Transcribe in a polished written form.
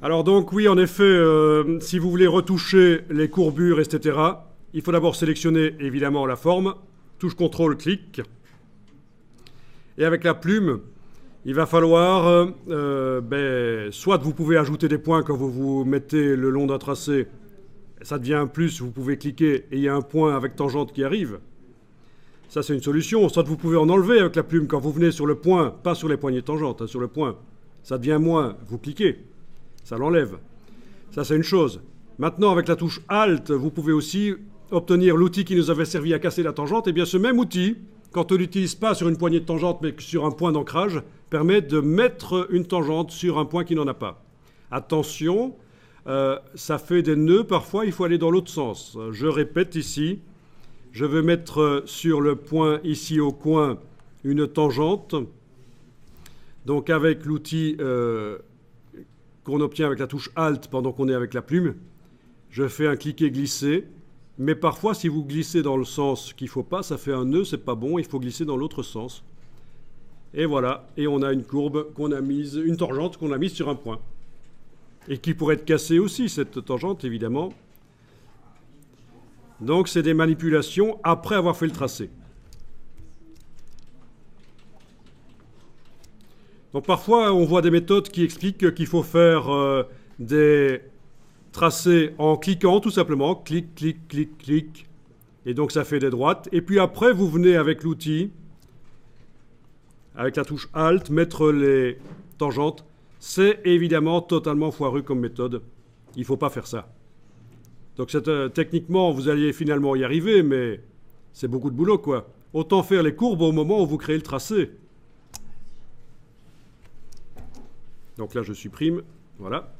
Alors donc oui, en effet, si vous voulez retoucher les courbures, etc., il faut d'abord sélectionner évidemment la forme, touche CTRL, clic. Et avec la plume, il va falloir, soit vous pouvez ajouter des points quand vous vous mettez le long d'un tracé, ça devient un plus, vous pouvez cliquer et il y a un point avec tangente qui arrive. Ça c'est une solution. Soit vous pouvez en enlever avec la plume quand vous venez sur le point, pas sur les poignées de tangente, hein, sur le point. Ça devient moins, vous cliquez. Ça l'enlève. Ça, c'est une chose. Maintenant, avec la touche Alt, vous pouvez aussi obtenir l'outil qui nous avait servi à casser la tangente. Et bien, ce même outil, quand on l'utilise pas sur une poignée de tangente, mais sur un point d'ancrage, permet de mettre une tangente sur un point qui n'en a pas. Attention, ça fait des nœuds. Parfois, il faut aller dans l'autre sens. Je répète ici. Je veux mettre sur le point, ici au coin, une tangente. Donc, avec l'outil qu'on obtient avec la touche Alt pendant qu'on est avec la plume. Je fais un cliquer-glisser, mais parfois si vous glissez dans le sens qu'il ne faut pas, ça fait un nœud, c'est pas bon, il faut glisser dans l'autre sens. Et voilà, et on a une courbe qu'on a mise, une tangente qu'on a mise sur un point. Et qui pourrait être cassée aussi, cette tangente, évidemment. Donc c'est des manipulations après avoir fait le tracé. Donc parfois, on voit des méthodes qui expliquent qu'il faut faire des tracés en cliquant tout simplement. Clic, clic, clic, clic. Et donc ça fait des droites. Et puis après, vous venez avec l'outil, avec la touche Alt, mettre les tangentes. C'est évidemment totalement foireux comme méthode. Il ne faut pas faire ça. Donc techniquement, vous alliez finalement y arriver, mais c'est beaucoup de boulot, quoi. Autant faire les courbes au moment où vous créez le tracé. Donc là, je supprime. Voilà.